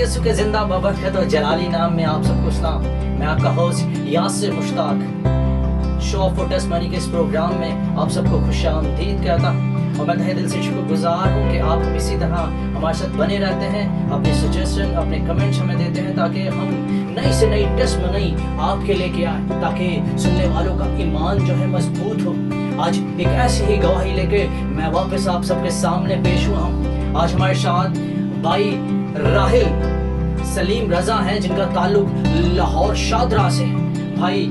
यसु के जिंदा बबरकत और जलाली नाम में आप सबको सलाम। मैं आपका host Yasir Mushtaq show for testimony के इस प्रोग्राम में आप सबको खुशामदीद कहता और मैं तहे दिल से शुक्रगुजार हूँ कि आप इसी तरह हमारे साथ बने रहते हैं, अपने सजेशन अपने कमेंट्स हमें देते हैं ताकि हम नई से नई टेस्टमनी आपके लेके आए ताकि सुनने वालों का ईमान जो है मजबूत हो। आज एक ऐसी ही गवाही लेके मैं वापस आप सबके सामने पेश हुआ हूँ। आज हमारे साथ भाई राहिल सलीम रजा हैं जिनका ताल्लुक लाहौर शादरा से। भाई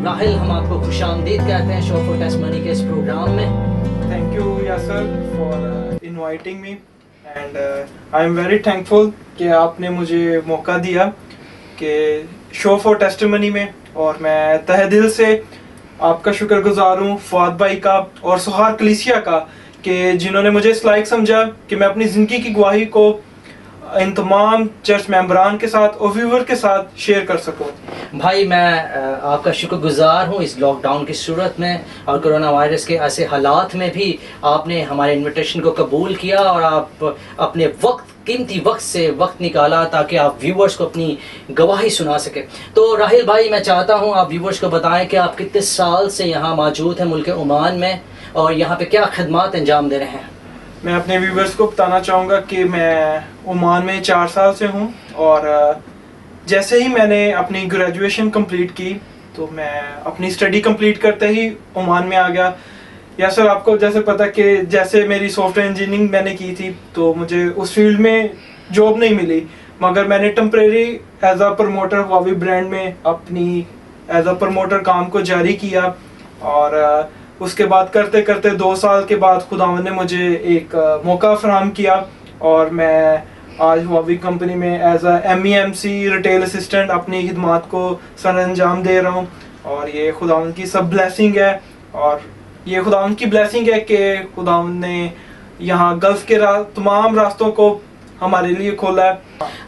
राहिल, हम आपको खुशामदीद कहते हैं शो फॉर टेस्टमनी के इस प्रोग्राम में। Thank you Yasser for inviting me and I am very thankful कि आपने मुझे मौका दिया कि शो फॉर टेस्टिमनी में, और मैं तहे दिल से आपका शुक्रगुजार हूँ फवाद भाई का और सुहार कलीसिया का कि जिन्होंने मुझे इस लायक समझा कि मैं अपनी ज़िंदगी की गवाही को इन तमाम चर्च मेंबरान के साथ और व्यूवर के साथ शेयर कर सकूं। भाई मैं आपका शुक्रगुजार हूँ इस लॉकडाउन की सूरत में और कोरोना वायरस के ऐसे हालात में भी आपने हमारे इनविटेशन को कबूल किया और आप अपने कीमती वक्त से वक्त निकाला ताकि आप व्यूवर्स को अपनी गवाही सुना सके। तो राहिल भाई, मैं चाहता हूँ आप व्यूवर्स को बताएं कि आप कितने साल से यहाँ मौजूद हैं मुल्क ओमान में और यहाँ पे क्या खदमात अंजाम दे रहे हैं। मैं अपने व्यूवर्स को बताना चाहूँगा कि मैं ओमान में 4 साल से हूँ और जैसे ही मैंने अपनी ग्रेजुएशन कंप्लीट की तो मैं अपनी स्टडी कंप्लीट करते ही ओमान में आ गया। या सर, आपको जैसे पता कि जैसे मेरी सॉफ्टवेयर इंजीनियरिंग मैंने की थी तो मुझे उस फील्ड में जॉब नहीं मिली, मगर मैंने temporary as a promoter Huawei brand में अपनी एज अ प्रमोटर काम को जारी किया और उसके बाद करते करते 2 साल के बाद खुदावंद ने मुझे एक मौका फराहम किया और मैं आज हुआवी कंपनी में as a MEMC retail assistant अपनी खिदमात को सर अंजाम दे रहा हूँ। और ये खुदावंद की सब ब्लेसिंग है और ये खुदावंद की ब्लेसिंग है कि खुदावंद ने यहाँ गल्फ के तमाम रास्तों को हमारे लिए खोला है।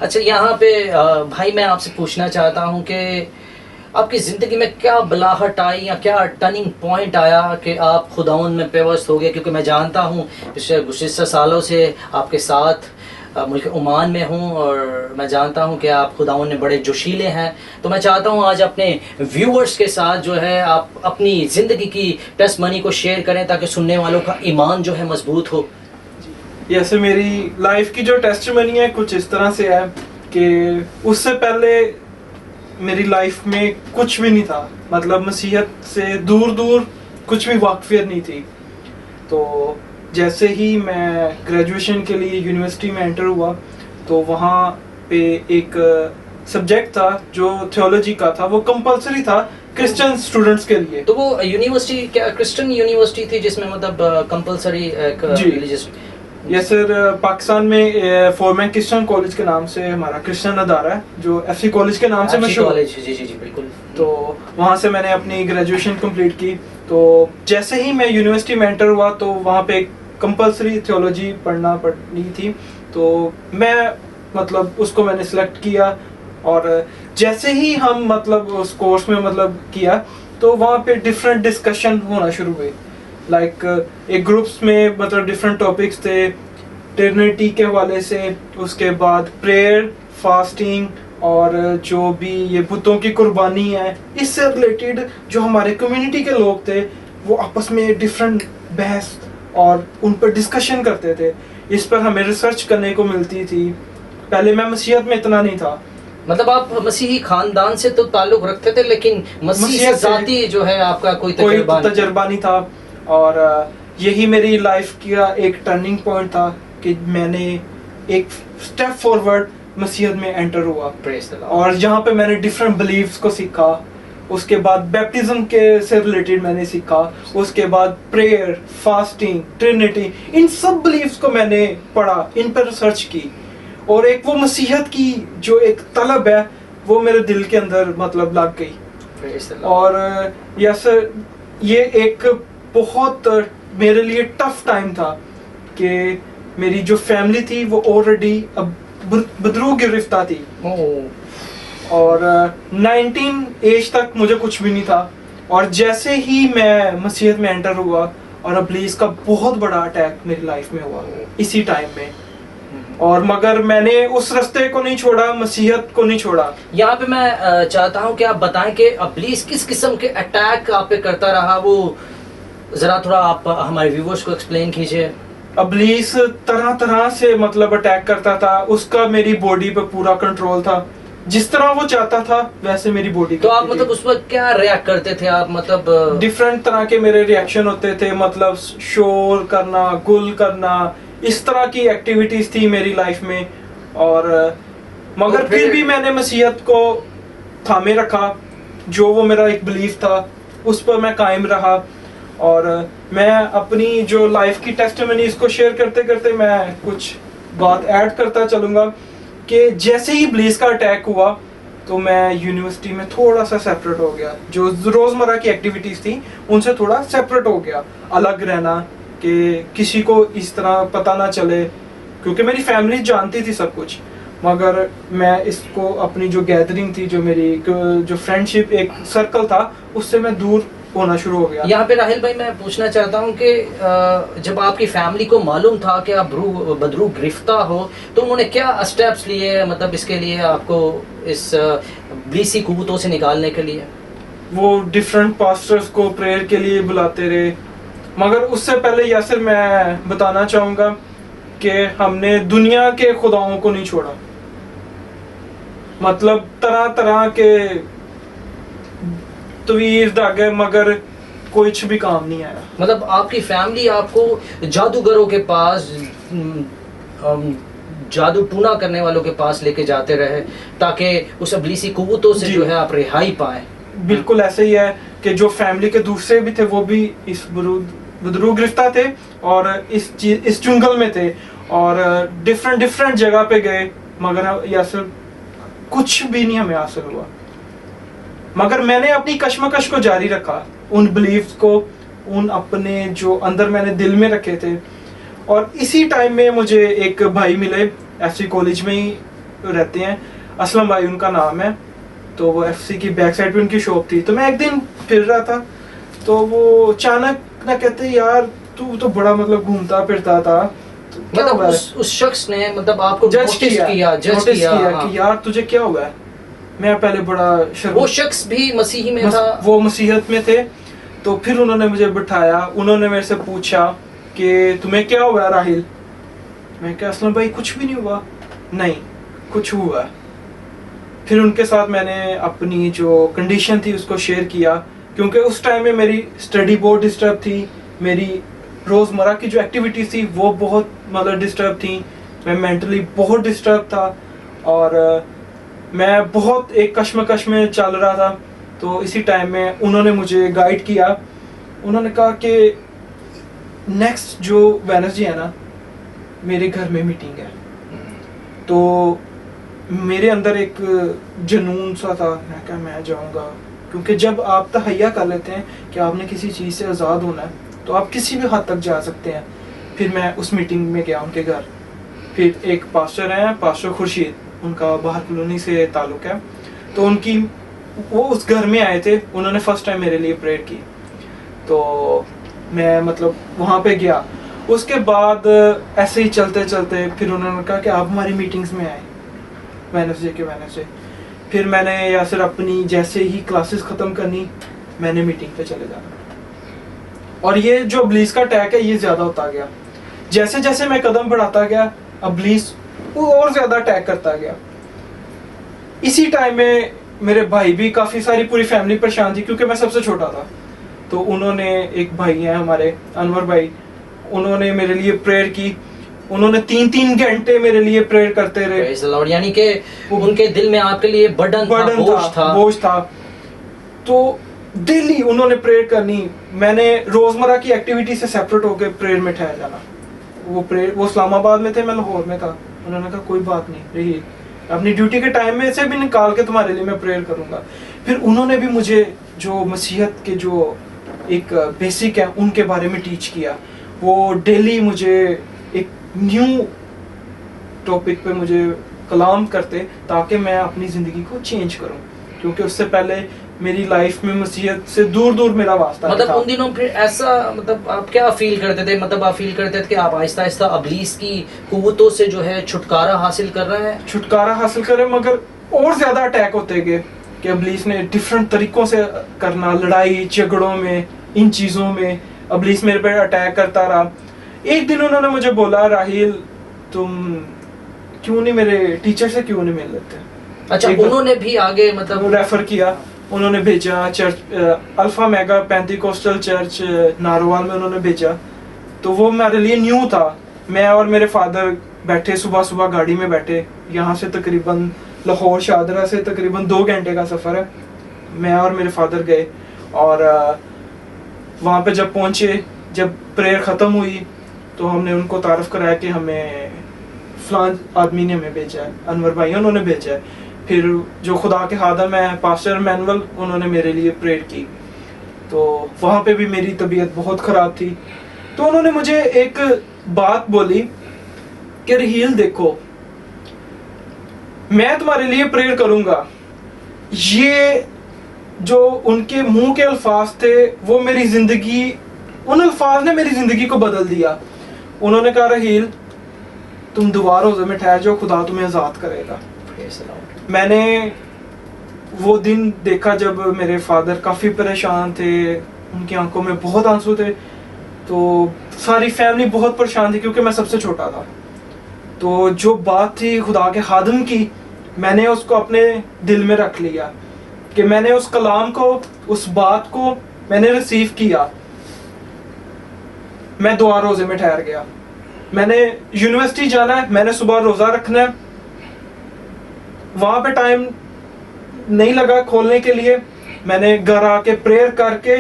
अच्छा, यहाँ पे भाई मैं आपसे पूछना चाहता हूँ कि आपकी ज़िंदगी में क्या बलाहट आई या क्या टर्निंग पॉइंट आया कि आप खुदावंद में पेवस्त हो गए, क्योंकि मैं जानता हूँ पिछले गुज़िश्ता सालों से आपके साथ मुल्क ओमान में हूँ और मैं जानता हूँ कि आप खुदावंद में बड़े जोशीले हैं। तो मैं चाहता हूँ आज अपने व्यूवर्स के साथ जो है आप अपनी ज़िंदगी की टेस्टमनी को शेयर करें ताकि सुनने वालों का ईमान जो है मजबूत हो। जैसे मेरी लाइफ की जो टेस्टमनी है कुछ इस तरह से है कि उससे पहले मेरी लाइफ में कुछ भी नहीं था, मतलब मसीहत से दूर दूर कुछ भी वाकफियत नहीं थी। तो जैसे ही मैं ग्रेजुएशन के लिए यूनिवर्सिटी में एंटर हुआ तो वहाँ पे एक सब्जेक्ट था जो थियोलॉजी का था, वो कंपलसरी था क्रिश्चियन स्टूडेंट्स के लिए। तो वो यूनिवर्सिटी क्या क्रिश्चियन यूनिवर्सिटी थी जिसमें मतलब compulsory religious? Yes sir, Pakistan में फोरमैन क्रिश्चियन कॉलेज के नाम से हमारा क्रिश्चियन अदारा है जो FC कॉलेज के नाम से मशहूर है। जी बिल्कुल। तो वहाँ से मैंने अपनी ग्रेजुएशन कंप्लीट की। तो जैसे ही मैं यूनिवर्सिटी में एंटर हुआ तो वहाँ पे कंपलसरी थियोलॉजी पढ़नी थी, तो मैं मतलब उसको मैंने सिलेक्ट किया और जैसे ही हम मतलब उस कोर्स में मतलब किया तो वहाँ पे डिफरेंट डिस्कशन होना शुरू हुए। लाइक एक ग्रुप्स में मतलब डिफरेंट टॉपिक्स थे ट्रिनिटी के हवाले से, उसके बाद प्रेयर, फास्टिंग और जो भी ये बुतों की कुर्बानी है इससे रिलेटेड जो हमारे कम्युनिटी के लोग थे वो आपस में डिफरेंट बहस और उन पर डिस्कशन करते थे। इस पर हमें रिसर्च करने को मिलती थी। पहले मैं मसीहत में इतना नहीं था, मतलब आप मसीही खानदान से तो ताल्लुक रखते थे लेकिन मसीह से ज़ाती जो है आपका कोई तजर्बा नहीं था। और यही मेरी लाइफ का एक टर्निंग पॉइंट था कि मैंने एक स्टेप फॉरवर्ड मसीहत में एंटर हुआ और जहाँ पे मैंने डिफरेंट बिलीव्स को सीखा। उसके बाद बैप्टिज्म के से रिलेटेड मैंने सीखा, उसके बाद प्रेयर, फास्टिंग, ट्रिनिटी, इन सब बिलीव्स को मैंने पढ़ा, इन पर रिसर्च की और एक वो मसीहत की जो एक तलब है वो मेरे दिल के अंदर मतलब लग गई। और यस, ये एक बहुत मेरे लिए टफ टाइम था कि मेरी जो फैमिली थी वो ऑलरेडी अब बदरू गिरफ्तार थी और 19 एज तक मुझे कुछ भी नहीं था। और जैसे ही मैं मसीहत में एंटर हुआ और इब्लीस का बहुत बड़ा अटैक मेरी लाइफ में हुआ इसी टाइम में। और मगर मैंने उस रास्ते को नहीं छोड़ा, मसीहत को नहीं छोड़ा। यहाँ पे मैं चाहता हूँ कि आप बताएं कि इब्लीस किस किस्म के अटैक आप पे करता रहा, वो जरा थोड़ा आप हमारे व्यूवर्स को एक्सप्लेन कीजिए। इब्लीस तरह तरह से मतलब अटैक करता था, उसका मेरी बॉडी पे पूरा कंट्रोल था, जिस तरह वो चाहता था वैसे मेरी बॉडी। तो आप मतलब उस वक्त क्या रिएक्ट करते थे आप, मतलब डिफरेंट तरह के मेरे रिएक्शन होते थे, मतलब शोर करना, गुल करना, इस तरह की एक्टिविटीज थी मेरी लाइफ में। और मगर तो फिर भी मैंने मसीहत को थामे रखा, जो वो मेरा एक बिलीफ था उस पर मैं कायम रहा। और मैं अपनी जो लाइफ की टेस्टिमनीज को शेयर करते करते मैं कुछ बात ऐड करता चलूँगा कि जैसे ही इब्लीस का अटैक हुआ तो मैं यूनिवर्सिटी में थोड़ा सा सेपरेट हो गया, जो रोज़मर्रा की एक्टिविटीज़ थी उनसे थोड़ा सेपरेट हो गया, अलग रहना, कि किसी को इस तरह पता ना चले, क्योंकि मेरी फैमिली जानती थी सब कुछ, मगर मैं इसको अपनी जो गैदरिंग थी, जो मेरी जो फ्रेंडशिप एक सर्कल था, उससे मैं दूर होना शुरू हो गया। यहाँ पे राहिल भाई मैं पूछना चाहता हूँ कि जब आपकी फैमिली को मालूम था कि आप बदरू गिरफ्ता हो, तो उन्होंने क्या स्टेप्स लिए, मतलब इसके लिए आपको इस इब्लीसी कुव्वतों से निकालने के लिए? वो डिफरेंट पास्टर्स को प्रेयर के लिए बुलाते रहे, मगर उससे पहले यासिर मैं बताना चाहूँगा कि हमने दुनिया के खुदाओं को नहीं छोड़ा, मतलब तरह तरह के तवीर धागे, मगर कुछ भी काम नहीं आया। मतलब आपकी फैमिली आपको जादूगरों के पास, जादू टूना करने वालों के पास लेके जाते रहे ताकि उस इब्लीसी कुव्वतों से जो है आप रिहाई पाए? बिल्कुल ऐसे ही है कि जो फैमिली के दूसरे भी थे वो भी इस बदरू गिरफ्तार थे और इस जंगल में थे और डिफरेंट जगह पे गए, मगर यासिर कुछ भी नहीं हमें हासिल हुआ। मगर मैंने अपनी कश्मकश को जारी रखा, उन बिलीव्स को, उन अपने जो अंदर मैंने दिल में रखे थे। और इसी टाइम में मुझे एक भाई मिले, एफसी कॉलेज में ही रहते हैं, असलम भाई उनका नाम है। तो वो एफसी की बैक साइड पे उनकी शॉप थी। तो मैं एक दिन फिर रहा था, तो वो अचानक ना कहते, यार तू तो बड़ा मतलब घूमता फिरता था, तो मतलब उस शख्स ने मतलब आपको जज नोटिस किया हाँ। कि यार तुझे क्या हुआ है। मैं पहले बड़ा वो शख्स भी मसीही में था, वो मसीहत में थे। तो फिर उन्होंने मुझे बिठाया, उन्होंने मेरे से पूछा कि तुम्हें क्या हुआ राहिल। मैं क्या असलम भाई कुछ भी नहीं हुआ। नहीं कुछ हुआ। फिर उनके साथ मैंने अपनी जो कंडीशन थी उसको शेयर किया, क्योंकि उस टाइम में मेरी स्टडी बहुत डिस्टर्ब थी, मेरी रोज़मर्रा की जो एक्टिविटीज थी वो बहुत मतलब डिस्टर्ब थी, मैं मेंटली बहुत डिस्टर्ब था और मैं बहुत एक कश्मकश में चल रहा था। तो इसी टाइम में उन्होंने मुझे गाइड किया। उन्होंने कहा कि नेक्स्ट जो वेडनेसडे है ना, मेरे घर में मीटिंग है। तो मेरे अंदर एक जुनून सा था, मैं क्या मैं जाऊंगा, क्योंकि जब आप तहैया कर लेते हैं कि आपने किसी चीज़ से आज़ाद होना है तो आप किसी भी हद तक जा सकते हैं। फिर मैं उस मीटिंग में गया उनके घर। फिर एक पास्टर हैं, पास्टर खुर्शीद, उनका बाहर कॉलोनी से ताल्लुक़ है। तो उनकी वो उस घर में आए थे, उन्होंने फर्स्ट टाइम मेरे लिए प्रेयर की। तो मैं मतलब वहाँ पे गया। उसके बाद ऐसे ही चलते चलते फिर उन्होंने कहा कि आप हमारी मीटिंग्स में आए वेडनेसडे। फिर मैंने या फिर अपनी जैसे ही क्लासेस ख़त्म करनी, मैंने मीटिंग पे चले जाना। और ये जो इब्लीस का अटैक है ये ज़्यादा होता गया। जैसे जैसे मैं कदम बढ़ाता गया, इब्लीस वो और ज़्यादा अटैक करता गया। इसी टाइम में मेरे भाई भी, काफ़ी सारी पूरी फैमिली परेशान थी, क्योंकि मैं सबसे छोटा था। तो उन्होंने, एक भाई हैं हमारे अनवर भाई, उन्होंने मेरे लिए प्रेयर की। उन्होंने 3-3 घंटे मेरे लिए प्रेयर करते रहे। यानी कि उनके दिल में आपके लिए बर्डन था, बोझ था। तो डेली उन्होंने प्रेयर करनी। मैंने रोजमर्रा की एक्टिविटी से सेपरेट होकर प्रेयर में ठहर जाना। वो इस्लामाबाद में थे, मैं लाहौर में था। उन्होंने कहा कोई बात नहीं, रही अपनी ड्यूटी के टाइम में से भी निकाल के तुम्हारे लिए मैं प्रेयर करूंगा। फिर उन्होंने भी मुझे जो मसीहत के जो एक बेसिक है उनके बारे में टीच किया। वो डेली मुझे एक न्यू टॉपिक पे मुझे कलाम करते ताकि मैं अपनी ज़िंदगी को चेंज करूं, क्योंकि उससे पहले मेरी लाइफ में मसीहत से दूर दूर मेरा वास्ता नहीं मतलब था। उन दिनों फिर ऐसा, मतलब आप क्या फील करते थे? मतलब आप फील करते थे कि आप आहिस्ता आहिस्ता अबलीस की कुव्वतों से जो है छुटकारा हासिल कर रहे हैं? छुटकारा हासिल करे, मगर और ज्यादा अटैक होते गए कि अबलीस ने डिफरेंट तरीकों से करना, लड़ाई झगड़ों में, इन चीज़ों में अबलीस मेरे पे अटैक करता रहा। एक दिन उन्होंने मुझे बोला, राहील तुम क्यों नहीं मेरे टीचर से क्यों नहीं मिल लेते? अच्छा, उन्होंने भी आगे मतलब रेफर किया, उन्होंने भेजा church alpha mega Pentecostal church Narowal में उन्होंने भेजा। तो वो मेरे लिए न्यू था। मैं और मेरे फादर बैठे, सुबह सुबह गाड़ी में बैठे, यहाँ से तकरीबन लाहौर शादरा से तकरीबन 2 घंटे का सफ़र है। मैं और मेरे फादर गए और वहाँ पे जब पहुँचे, जब प्रेयर ख़त्म हुई तो हमने उनको तारफ़ कराया कि हमें फलान आदमी ने हमें भेजा है, अनवर भाई उन्होंने भेजा है। फिर जो खुदा के खादम है पास्टर मैनुअल, उन्होंने मेरे लिए प्रेयर की। तो वहाँ पे भी मेरी तबीयत बहुत ख़राब थी। तो उन्होंने मुझे एक बात बोली कि रहील देखो, मैं तुम्हारे लिए प्रेयर करूँगा। ये जो उनके मुंह के अल्फाज थे वो मेरी ज़िंदगी, उन अल्फाज ने मेरी ज़िंदगी को बदल दिया। उन्होंने कहा, रहील तुम दुआ रोज़े में ठहर जाओ, खुदा तुम्हें आज़ाद करेगा। मैंने वो दिन देखा जब मेरे फादर काफ़ी परेशान थे, उनकी आंखों में बहुत आंसू थे। तो सारी फैमिली बहुत परेशान थी क्योंकि मैं सबसे छोटा था। तो जो बात थी खुदा के खादम की, मैंने उसको अपने दिल में रख लिया कि मैंने उस कलाम को, उस बात को मैंने रिसीव किया। मैं दुआ रोज़े में ठहर गया। मैंने यूनिवर्सिटी जाना है, मैंने सुबह रोज़ा रखना है। वहाँ पे टाइम नहीं लगा खोलने के लिए। मैंने घर आके प्रेयर करके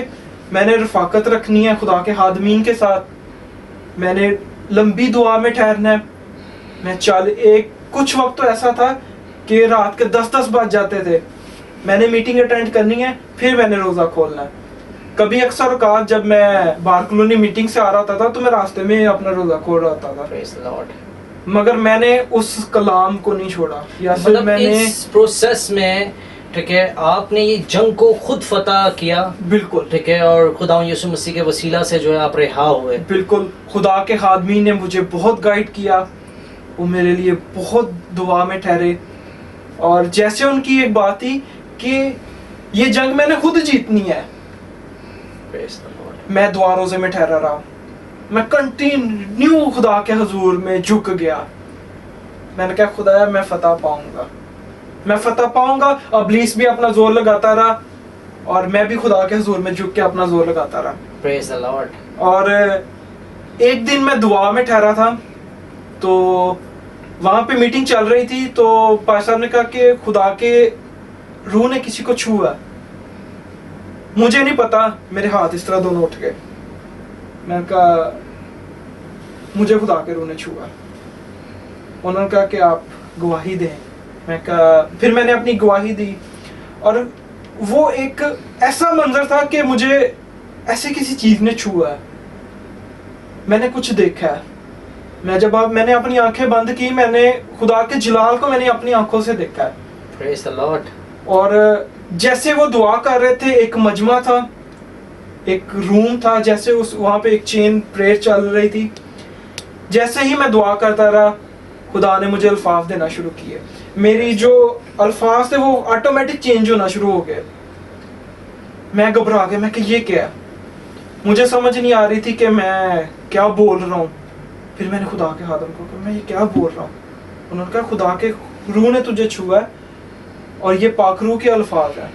मैंने रफाकत रखनी है खुदा के हादमीन के साथ। मैंने लंबी दुआ में ठहरना है। मैं कुछ वक्त तो ऐसा था कि रात के 10-10 बज जाते थे। मैंने मीटिंग अटेंड करनी है, फिर मैंने रोज़ा खोलना है। कभी अक्सर औकात जब मैं बार कॉलोनी मीटिंग से आ रहा था तो मैं रास्ते में अपना रोज़ा खोल रहा था। मगर मैंने उस कलाम को नहीं छोड़ा। या मतलब मैंने इस प्रोसेस में, ठीक है, आपने ये जंग को खुद फतह किया। बिल्कुल, ठीक है, और खुदा यीशु मसीह के वसीला से जो है आप रिहा हुए। बिल्कुल, खुदा के खादमी ने मुझे बहुत गाइड किया। वो मेरे लिए बहुत दुआ में ठहरे। और जैसे उनकी एक बात थी कि ये जंग मैंने खुद जीतनी है। मैं दुआ रोज़े में ठहरा रहा। मैं कंटिन्यू खुदा के हजूर में झुक गया। मैंने कहा, खुदाया मैं फतह पाऊंगा, मैं फतह पाऊंगा। अबलीस भी अपना जोर लगाता रहा और मैं भी खुदा के हजूर में झुक के अपना जोर लगाता रहा। Praise the Lord. और एक दिन मैं दुआ में ठहरा था, तो वहाँ पे मीटिंग चल रही थी। तो पास्टर साहब ने कहा कि खुदा के रूह ने किसी को छुआ। मुझे नहीं पता, मेरे हाथ इस तरह दोनों उठ गए। मैंने कहा, मुझे खुदा के रूह ने छुआ। उन्होंने कहा कि आप गवाही दें। मैं कहा, फिर मैंने अपनी गवाही दी। और वो एक ऐसा मंजर था कि मुझे ऐसे किसी चीज़ ने छुआ है। मैंने कुछ देखा है। मैंने अपनी आंखें बंद की, मैंने खुदा के जलाल को मैंने अपनी आंखों से देखा है। Praise the Lord. और जैसे वो दुआ कर रहे थे, एक मजमा था, एक रूम था, जैसे उस वहाँ पे एक चेन प्रेयर चल रही थी। जैसे ही मैं दुआ करता रहा, खुदा ने मुझे अल्फाज देना शुरू किए। मेरी जो अल्फाज थे वो ऑटोमेटिक चेंज होना शुरू हो गए। मैं घबरा गया। मैं कि ये क्या है? मुझे समझ नहीं आ रही थी कि मैं क्या बोल रहा हूँ। फिर मैंने खुदा के खादम को कहा, मैं ये क्या बोल रहा हूँ? उन्होंने कहा, खुदा के रूह ने तुझे छुआ है और ये पाक रूह के अल्फाज है।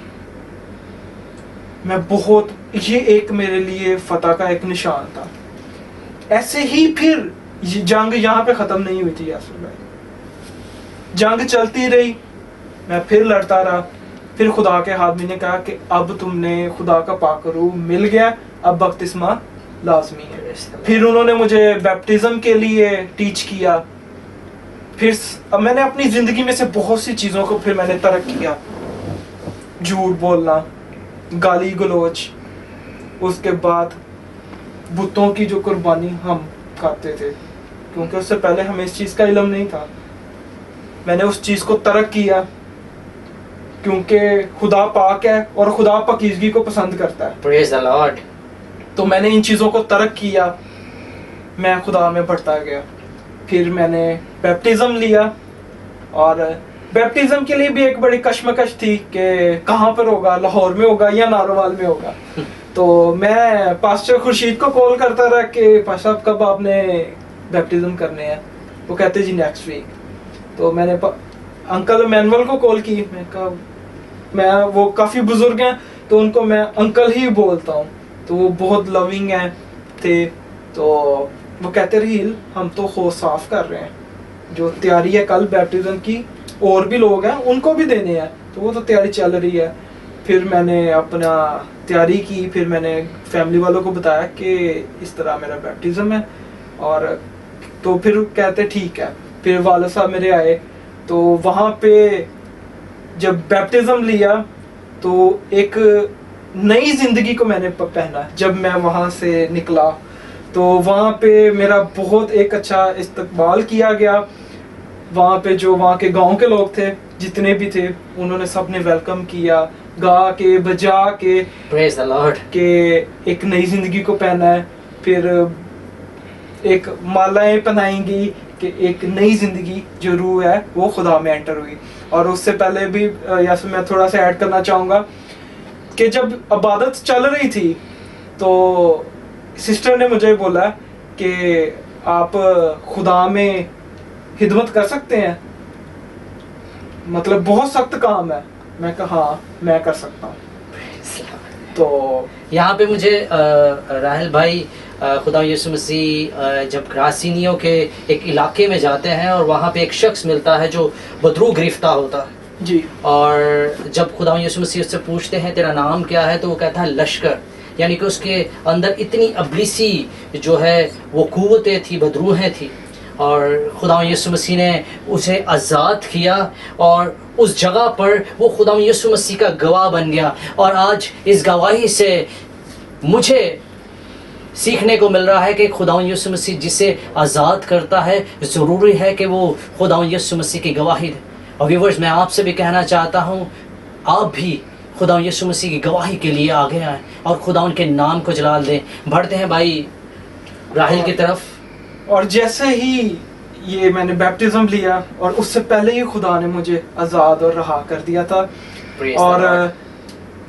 मैं बहुत, ये एक मेरे लिए फतह का एक निशान था। ऐसे ही फिर जंग यहाँ पे ख़त्म नहीं हुई थी यासर भाई। जंग चलती रही, मैं फिर लड़ता रहा। फिर खुदा के आदमी ने कहा कि अब तुमने खुदा का पाक रूह मिल गया, अब बपतिस्मा लाजमी है। फिर उन्होंने मुझे बैप्टिज्म के लिए टीच किया। फिर अब मैंने अपनी ज़िंदगी में से बहुत सी चीज़ों को फिर मैंने तर्क किया। झूठ बोलना, गाली गलोच, उसके बाद बुतों की जो कुर्बानी हम खाते थे, क्योंकि उससे पहले हमें इस चीज़ का इल्म नहीं था। मैंने उस चीज़ को तर्क किया। क्योंकि खुदा पाक है और खुदा पाकीज़गी को पसंद करता है। Praise the Lord. तो मैंने इन चीज़ों को तर्क किया, मैं खुदा में बढ़ता गया। फिर मैंने बैप्टिज़्म लिया और बैप्टिज़्म के लिए भी एक बड़ी कश्मकश थी कि कहाँ पर होगा, लाहौर में होगा या नारोवाल में होगा। तो मैं पास्टर खुर्शीद को कॉल करता रहा कि पास्टर साहब कब आपने बैप्टिज़्म करने हैं? वो कहते जी नेक्स्ट वीक। तो मैंने अंकल मैनुअल को कॉल की, मैं कहा मैं वो काफ़ी बुजुर्ग हैं तो उनको मैं अंकल ही बोलता हूँ, तो वो बहुत लविंग हैं थे। तो वो कहते रहील हम तो हौज साफ कर रहे हैं, जो तैयारी है कल बैप्टिज़्म की और भी लोग हैं उनको भी देने हैं, तो वो तो तैयारी चल रही है। फिर मैंने अपना तैयारी की, फिर मैंने फैमिली वालों को बताया कि इस तरह मेरा बैप्टिज़्म है। और तो फिर कहते ठीक है। फिर वाले साहब मेरे आए, तो वहाँ पे जब बैप्टिज़्म लिया तो एक नई ज़िंदगी को मैंने पहना। जब मैं वहाँ से निकला तो वहाँ पे मेरा बहुत एक अच्छा इस्तकबाल किया गया। वहाँ पे जो वहाँ के गांव के लोग थे, जितने भी थे, उन्होंने सब ने वेलकम किया, गा के बजा के Praise the Lord. के एक नई ज़िंदगी को पहना है। फिर एक मालाएं पहनाएंगी कि एक नई ज़िंदगी जो रूह है वो खुदा में एंटर हुई। और उससे पहले भी यार मैं थोड़ा सा ऐड करना चाहूँगा कि जब इबादत चल रही थी तो सिस्टर ने मुझे बोला कि आप खुदा में खिदमत कर सकते हैं, मतलब बहुत सख्त काम है। मैं कहा हाँ मैं कर सकता हूँ। तो यहाँ पे मुझे राहिल भाई खुदा यीशु मसीह जब ग्रासीनियों के एक इलाके में जाते हैं और वहाँ पे एक शख्स मिलता है जो बदरू गिरफ्ता होता है जी, और जब खुदा यीशु मसीह उससे पूछते हैं तेरा नाम क्या है, तो वो कहता है लश्कर, यानी कि उसके अंदर इतनी अबलीसी जो है वो कुव्वतें थी, बदरूहें थी। और खुदा यीशु मसीह ने उसे आज़ाद किया और उस जगह पर वो खुदा यीशु मसीह का गवाह बन गया। और आज इस गवाही से मुझे सीखने को मिल रहा है कि खुदा यीशु मसीह जिसे आज़ाद करता है ज़रूरी है कि वो खुदा यीशु मसीह की गवाही दे। और व्यूअर्स, मैं आपसे भी कहना चाहता हूँ, आप भी खुदा यीशु मसीह की गवाही के लिए आगे आएँ और खुदा उनके नाम को जलाल दें। बढ़ते हैं भाई राहिल की तरफ। और जैसे ही ये मैंने बैप्टिज़्म लिया और उससे पहले ही खुदा ने मुझे आज़ाद और रहा कर दिया था। और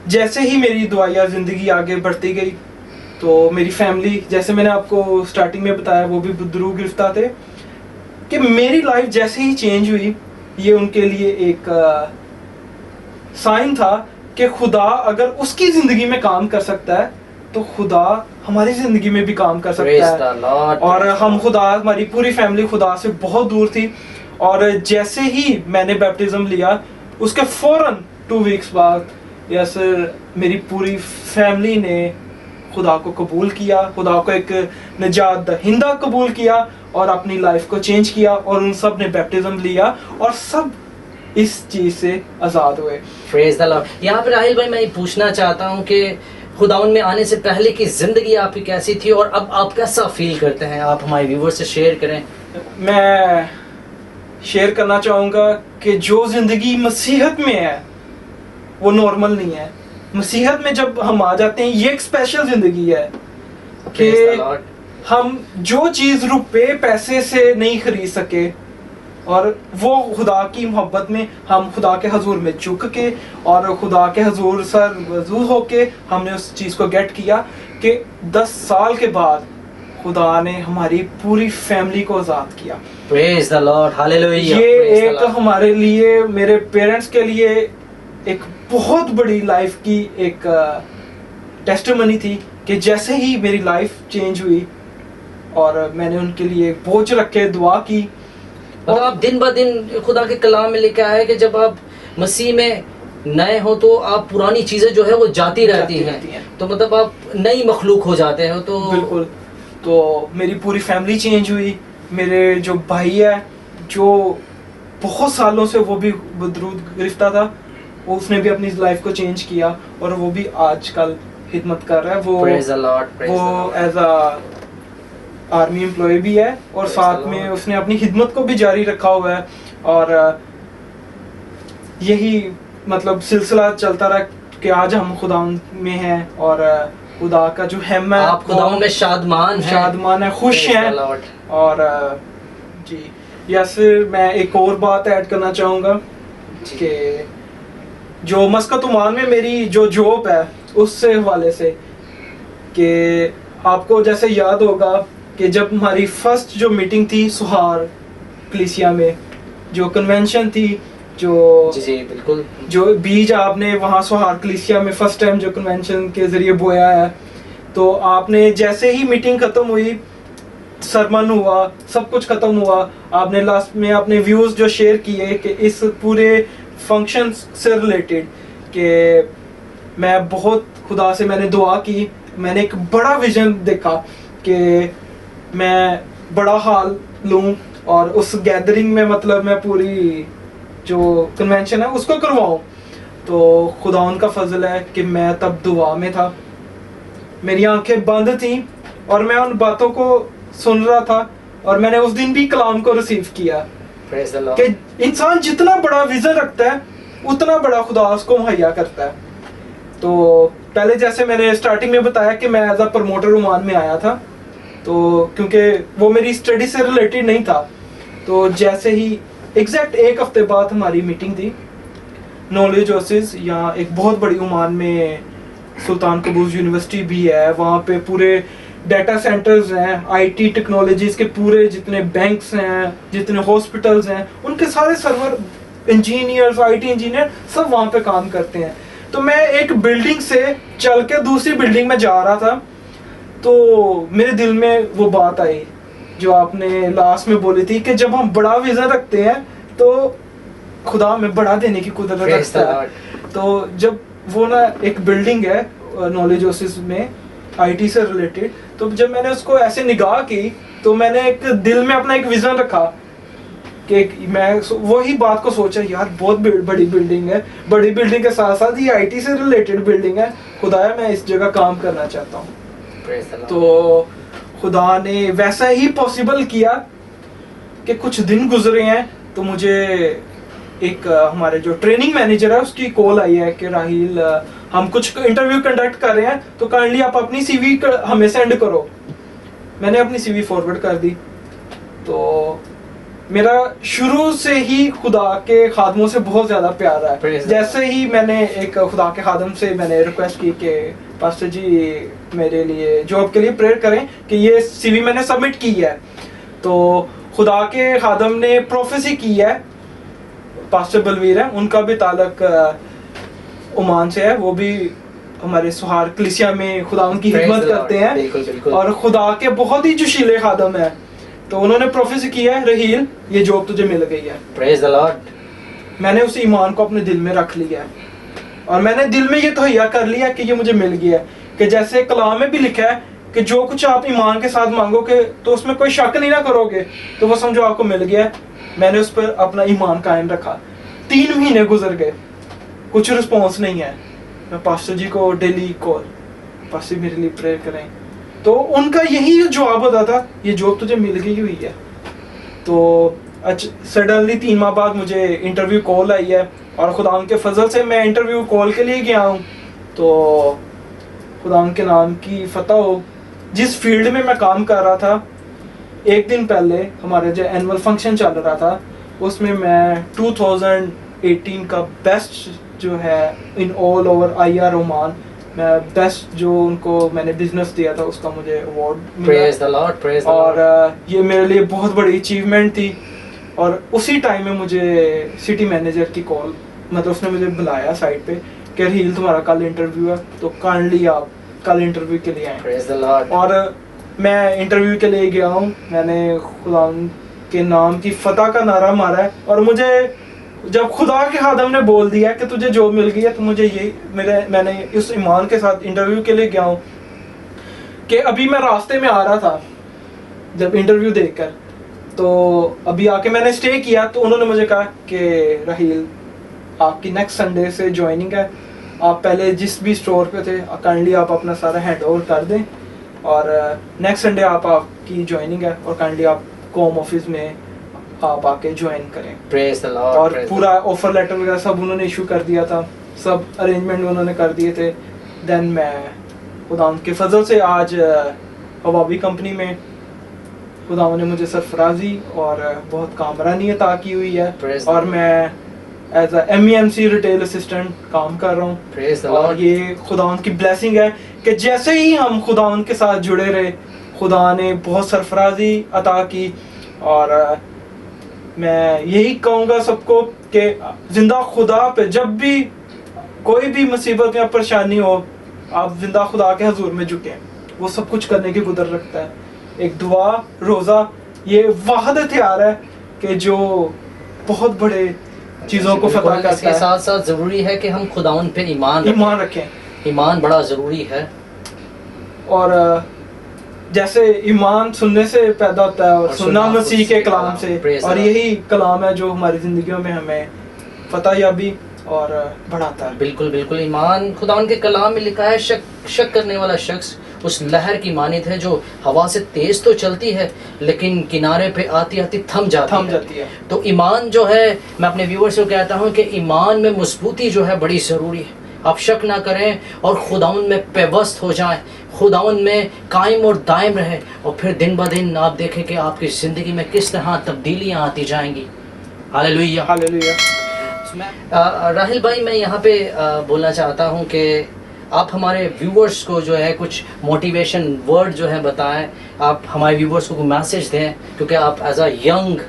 जैसे ही मेरी दुआया ज़िंदगी आगे बढ़ती गई तो मेरी फैमिली, जैसे मैंने आपको स्टार्टिंग में बताया, वो भी बदरू गिरफ्तार थे, कि मेरी लाइफ जैसे ही चेंज हुई, ये उनके लिए एक साइन था कि खुदा अगर उसकी ज़िंदगी में काम कर सकता है तो खुदा हमारी ज़िंदगी में भी काम कर सकता है। और हम खुदा, हमारी पूरी फैमिली खुदा से बहुत दूर थी। और जैसे ही मैंने बैप्टिज़्म लिया उसके फ़ौरन 2 वीक्स बाद यस मेरी पूरी फैमिली ने खुदा को कबूल किया, खुदा को एक निजात दहिंदा कबूल किया और अपनी लाइफ को चेंज किया। और उन सब ने बैप्टिज़्म लिया और सब इस चीज़ से आज़ाद हुए। Praise the Lord. यहाँ पे राहिल भाई मैं ये पूछना चाहता हूँ कि खुदावन में आने से पहले की ज़िंदगी आपकी कैसी थी और अब आप कैसा फील करते हैं? आप हमारे व्यूअर्स से शेयर करें। मैं शेयर करना चाहूँगा कि जो ज़िंदगी मसीहत में है वो नॉर्मल नहीं है। मसीहत में जब हम आ जाते हैं, ये एक स्पेशल ज़िंदगी है कि हम जो चीज़ रुपए पैसे से नहीं खरीद सके, और वो खुदा की मोहब्बत में हम खुदा के हजूर में झुक के और खुदा के हजूर सर वजू होके हमने उस चीज़ को गेट किया कि 10 साल के बाद खुदा ने हमारी पूरी फैमिली को आज़ाद किया। Praise the Lord, hallelujah. ये एक हमारे लिए, मेरे पेरेंट्स के लिए एक बहुत बड़ी लाइफ की एक टेस्टिमनी थी कि जैसे ही मेरी लाइफ चेंज हुई और मैंने उनके लिए बोझ रख के दुआ की। और आप दिन ब दिन खुदा के कलाम में लिखा है कि जब आप मसीह में नए हो तो आप पुरानी चीज़ें जो है वो जाती रहती हैं, तो मतलब आप नई मखलूक हो जाते हो। तो बिल्कुल, तो मेरी पूरी फैमिली चेंज हुई। मेरे जो भाई है जो बहुत सालों से वो भी बदरूद गिरफ्तार था, वो उसने भी अपनी लाइफ को चेंज किया और वो भी आजकल खिदमत कर रहा है। वो एज अ आर्मी एम्प्लॉय भी है और साथ में उसने अपनी खिदमत को भी जारी रखा हुआ है। और यही मतलब सिलसिला चलता रहा कि आज हम खुदा में हैं और खुदा का जो हम है आप खुदाओं में शादमान है, खुश Praise the हैं। Lord. और जी यस, मैं एक और बात ऐड करना चाहूँगा कि जो मस्कत ओमान में मेरी जो जॉब है उससे हवाले से, कि आपको जैसे याद होगा कि जब हमारी फर्स्ट जो मीटिंग थी सुहार कलीसिया में, जो कन्वेंशन थी, जो जी बिल्कुल, जो बीज आपने वहाँ सुहार कलीसिया में फर्स्ट टाइम जो कन्वेंशन के ज़रिए बोया है, तो आपने जैसे ही मीटिंग ख़त्म हुई, सरमन हुआ, सब कुछ ख़त्म हुआ, आपने लास्ट में अपने व्यूज़ जो शेयर किए कि इस पूरे फंक्शन से रिलेटेड कि मैं बहुत खुदा से मैंने दुआ की, मैंने एक बड़ा विजन देखा कि मैं बड़ा हाल लूँ और उस गैदरिंग में मतलब मैं पूरी जो कन्वेंशन है उसको करवाऊँ। तो खुदा उनका फजल है कि मैं तब दुआ में था, मेरी आंखें बंद थी और मैं उन बातों को सुन रहा था, और मैंने उस दिन भी कलाम को रिसीव किया Praise the Lord. कि इंसान जितना बड़ा विजन रखता है उतना बड़ा खुदा उसको मुहैया करता है। तो पहले जैसे मैंने स्टार्टिंग में बताया कि मैं एज अ प्रमोटर ओमान में आया था, तो क्योंकि वो मेरी स्टडी से रिलेटेड नहीं था, तो जैसे ही एग्जैक्ट एक हफ्ते बाद हमारी मीटिंग थी नॉलेज ओसिस, यहाँ एक बहुत बड़ी ओमान में सुल्तान कबूस यूनिवर्सिटी भी है, वहाँ पे पूरे डाटा सेंटर्स हैं, आईटी टेक्नोलॉजीज के पूरे जितने बैंक्स हैं, जितने हॉस्पिटल्स हैं, उनके सारे सर्वर इंजीनियर्स, आईटी इंजीनियर सब वहाँ पे काम करते हैं। तो मैं एक बिल्डिंग से चल के दूसरी बिल्डिंग में जा रहा था, तो मेरे दिल में वो बात आई जो आपने लास्ट में बोली थी कि जब हम बड़ा विजन रखते हैं तो खुदा हमें बढ़ा देने की कुदरत Praise the रखता है। तो जब वो ना एक बिल्डिंग है नॉलेज ओसिस में आईटी से रिलेटेड, तो जब मैंने उसको ऐसे निगाह की तो मैंने एक दिल में अपना एक विजन रखा कि मैं वही बात को सोचा, यार बहुत बड़ी बिल्डिंग है, बड़ी बिल्डिंग के साथ साथ ये आईटी से रिलेटेड बिल्डिंग है, खुदाया मैं इस जगह काम करना चाहता हूँ। Praise the Lord. तो खुदा ने वैसा ही पॉसिबल किया कि कुछ दिन गुजरे हैं तो मुझे एक हमारे जो ट्रेनिंग मैनेजर है उसकी कॉल आई है कि राहिल हम कुछ इंटरव्यू कंडक्ट कर रहे हैं, तो काइंडली आप अपनी सीवी हमें सेंड करो। मैंने अपनी सीवी फॉरवर्ड कर दी। तो मेरा शुरू से ही खुदा के खादमों से बहुत ज़्यादा प्यार है। Praise जैसे ही मैंने एक खुदा के खादम से मैंने रिक्वेस्ट की कि पास्टर जी मेरे लिए जॉब के लिए प्रेयर करें कि ये सीवी मैंने सबमिट की है, तो खुदा के खादम ने प्रोफेसी की है, पास्टर बलवीर है, उनका भी ताल्लुक ओमान से है, वो भी हमारे सुहार कलीसिया में खुदा उनकी Praise हिम्मत the Lord. करते हैं बिल्कुल बिल्कुल। और खुदा के बहुत ही जोशीले खादम है। तो उन्होंने प्रोफेसी किया है, रहील ये जॉब तुझे मिल गई है। Praise the Lord. मैंने उस ईमान को अपने दिल में रख लिया है और मैंने दिल में ये तहैया कर लिया कि ये मुझे मिल गया है, कि जैसे कलाम में भी लिखा है कि जो कुछ आप ईमान के साथ मांगोगे तो उसमें कोई शक नहीं ना करोगे तो वो समझो आपको मिल गया है। मैंने उस पर अपना ईमान कायम रखा। 3 महीने गुजर गए, कुछ रिस्पॉन्स नहीं है। मैं पास्टर जी को डेली कॉल, पास्टर मेरे लिए प्रेयर करें, तो उनका यही जवाब होता था, ये जॉब तुझे मिल गई हुई है। तो सडनली 3 माह बाद मुझे इंटरव्यू कॉल आई है और खुदा के फजल से मैं इंटरव्यू कॉल के लिए गया हूँ। तो खुदा के नाम की फतह हो, जिस फील्ड में मैं काम कर रहा था, एक दिन पहले हमारा जो एनुअल फंक्शन चल रहा था उसमें मैं 2018 का बेस्ट जो है in all over IR Oman, मैं बेस्ट जो उनको मैंने बिजनेस दिया था उसका मुझे award Praise the Lord. Praise the और Lord. ये मेरे लिए बहुत बड़ी अचीवमेंट थी। और उसी टाइम में मुझे सिटी मैनेजर की कॉल, मतलब उसने मुझे बुलाया साइड पे कि रहील तुम्हारा कल इंटरव्यू है, तो काइंडली आप कल इंटरव्यू के लिए आए। Praise the Lord. और मैं इंटरव्यू के लिए गया हूँ, मैंने खुदा के नाम की फतह का नारा मारा है और मुझे जब खुदा के खादम ने बोल दिया कि तुझे जॉब मिल गई है, तो मुझे ये मैंने इस ईमान के साथ इंटरव्यू के लिए गया हूँ कि अभी मैं रास्ते में आ रहा था जब इंटरव्यू देखकर, तो अभी आके मैंने स्टे किया, तो उन्होंने मुझे कहा कि राहिल आपकी नेक्स्ट संडे से ज्वाइनिंग है, आप पहले जिस भी स्टोर पे थे काइंडली आप अपना सारा हैंड ओवर कर दें और नेक्स्ट संडे आपकी ज्वाइनिंग है और काइंडली आप होम ऑफिस में आप आके ज्वाइन करें। Praise the Lord. और पूरा ऑफर लेटर वगैरह सब उन्होंने इशू कर दिया था, सब अरेंजमेंट उन्होंने कर दिए थे। देन मैं खुदा के फजल से आज हवावी कंपनी में खुदा ने मुझे सरफराजी और बहुत कामरानी अता की हुई है। Praise और the मैं as a MEMC retail assistant काम कर रहा Praise the हूँ। और Lord। ये खुदा की ब्लेसिंग है कि जैसे ही हम खुदा के साथ जुड़े रहे, खुदा ने बहुत सरफराजी अता की। और मैं यही कहूँगा सबको कि जिंदा खुदा पे जब भी कोई भी मुसीबत या परेशानी हो, आप जिंदा खुदा के हजूर में झुकें, वो सब कुछ करने की कुदरत रखता है। एक दुआ, रोज़ा, ये वाहिद हथियार है कि जो बहुत बड़े चीज़ों को फतह करता इसके है। साथ साथ जरूरी है कि हम खुदावन पे ईमान रखें। ईमान बड़ा जरूरी है। और जैसे ईमान सुनने से पैदा होता है और सुनना मसीह के कलाम से, और यही कलाम है जो हमारी जिंदगियों में हमें फतह याबी और बढ़ाता है। बिल्कुल बिल्कुल, ईमान खुदावन के कलाम में लिखा है, शक करने वाला शख्स उस लहर की मानित है जो हवा से तेज तो चलती है लेकिन किनारे पे आती आती थम जाती है। तो ईमान जो है, मैं अपने व्यूअर्स को कहता हूँ कि ईमान में मजबूती जो है बड़ी ज़रूरी है। आप शक ना करें और खुदावन में पेवस्त हो जाएं, खुदावन में कायम और दायम रहें, और फिर दिन ब दिन आप देखें कि आपकी ज़िंदगी में किस तरह तब्दीलियाँ आती जाएंगी। Hallelujah hallelujah. राहिल भाई, मैं यहाँ पे बोलना चाहता हूँ कि आप हमारे व्यूवर्स को जो है कुछ मोटिवेशन वर्ड जो है बताएं, आप हमारे व्यूवर्स को मैसेज दें, क्योंकि आप एज अ यंग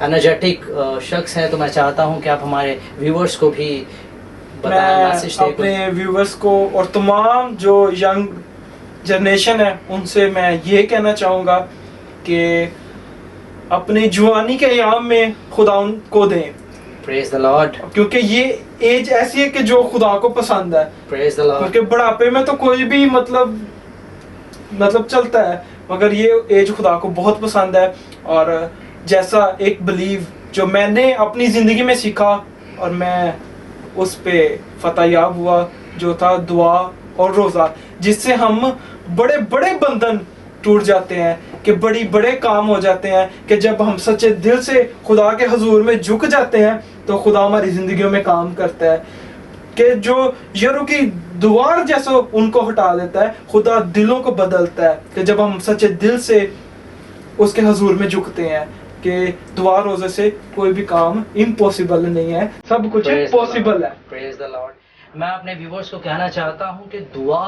एनर्जेटिक शख्स हैं, तो मैं चाहता हूं कि आप हमारे व्यूवर्स को भी बताएं, मैसेज दें अपने व्यूवर्स को। और तमाम जो यंग जनरेशन है उनसे मैं ये कहना चाहूँगा कि अपनी जवानी के याम में खुदा को दें। Praise the Lord. क्योंकि ये एज ऐसी है कि जो खुदा को पसंद है। Praise the Lord. क्योंकि बुढ़ापे में तो कोई भी मतलब चलता है, मगर ये एज खुदा को बहुत पसंद है। और जैसा एक बिलीव जो मैंने अपनी ज़िंदगी में सीखा और मैं उस पे फतह याब हुआ, जो था दुआ और रोज़ा, जिससे हम बड़े बड़े बंधन टूट जाते हैं, कि बड़ी बड़े काम हो जाते हैं, कि जब हम सच्चे दिल से खुदा के हजूर में झुक जाते हैं तो खुदा हमारी जिंदगियों में काम करता है। कि जो यरू की दीवार जैसा उनको हटा देता है, खुदा दिलों को बदलता है। कि जब हम सच्चे दिल से उसके हजूर में झुकते हैं, कि दुआ रोज़े से कोई भी काम इम्पॉसिबल नहीं है, सब कुछ पॉसिबल है। Praise the Lord. मैं अपने व्यूवर्स को कहना चाहता हूँ कि दुआ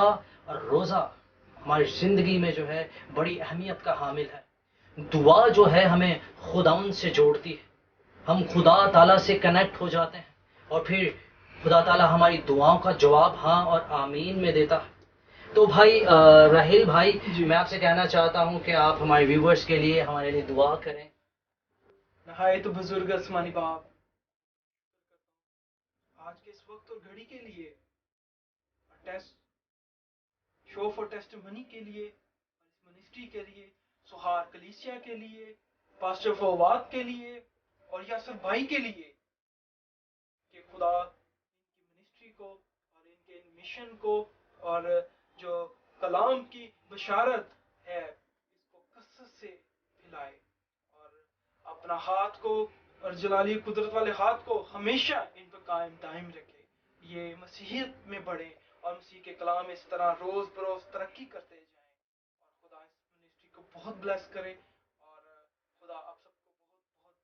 और रोज़ा हमारी ज़िंदगी में जो है बड़ी अहमियत का हामिल है। दुआ जो है हमें खुदावन से जोड़ती है, हम खुदा ताला से कनेक्ट हो जाते हैं, और फिर खुदा ताला हमारी दुआओं का जवाब हाँ और आमीन में देता है। तो भाई राहिल भाई, मैं आपसे कहना चाहता हूँ कि आप हमारे व्यूवर्स के लिए हमारे लिए दुआ करें। हाय तो बुजुर्ग आसमानी बाप, आज के इस वक्त और घड़ी के लिए, टेस्ट शो फॉर टेस्टिमनी के लिए, इस मिनिस्ट्री के लिए, सुहार कलीसिया के लिए, पास्टर फवाद के लिए और यासर भाई के लिए, कि खुदा इनकी मिनिस्ट्री को और इनके मिशन को और जो कलाम की बशारत है इसको कसरत से फैलाए, और अपना हाथ को और जलाली कुदरत वाले हाथ को हमेशा इन पर कायम दायम रखे। ये मसीहियत में बढ़े और मसीह के कलाम इस तरह रोज बरोज तरक्की करते जाएं, और खुदा इस मिनिस्ट्री को बहुत ब्लेस करे, और खुदा आप सबको बहुत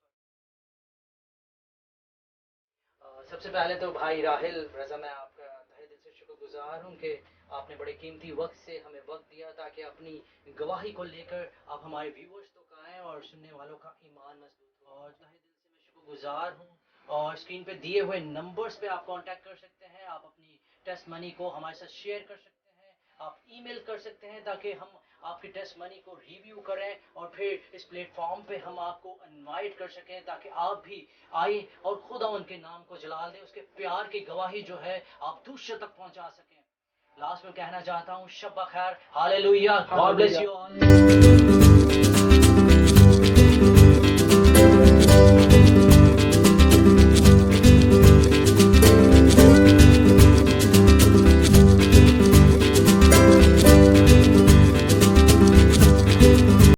बहुत सबसे पहले तो भाई राहिल रजा, मैं आपका तहे दिल से शुक्रगुजार हूँ कि आपने बड़े कीमती वक्त से हमें वक्त दिया ताकि अपनी गवाही को लेकर आप हमारे व्यूअर्स तक आएँ और सुनने वालों का ईमान मजबूत हो। और तहे दिल से मैं शुक्रगुजार हूँ, और स्क्रीन पे दिए हुए नंबर्स पे आप कांटेक्ट कर सकते हैं, आप अपनी टेस्टमनी को हमारे साथ शेयर कर सकते हैं, आप ईमेल कर सकते हैं ताकि हम आपकी टेस्टमनी को रिव्यू करें और फिर इस प्लेटफॉर्म पे हम आपको इनवाइट कर सकें ताकि आप भी आए और खुदा उनके नाम को जलाल दें, उसके प्यार की गवाही जो है आप दूसरों तक पहुंचा सकें। लास्ट में कहना चाहता हूँ शब बखैर, hallelujah, God bless you all.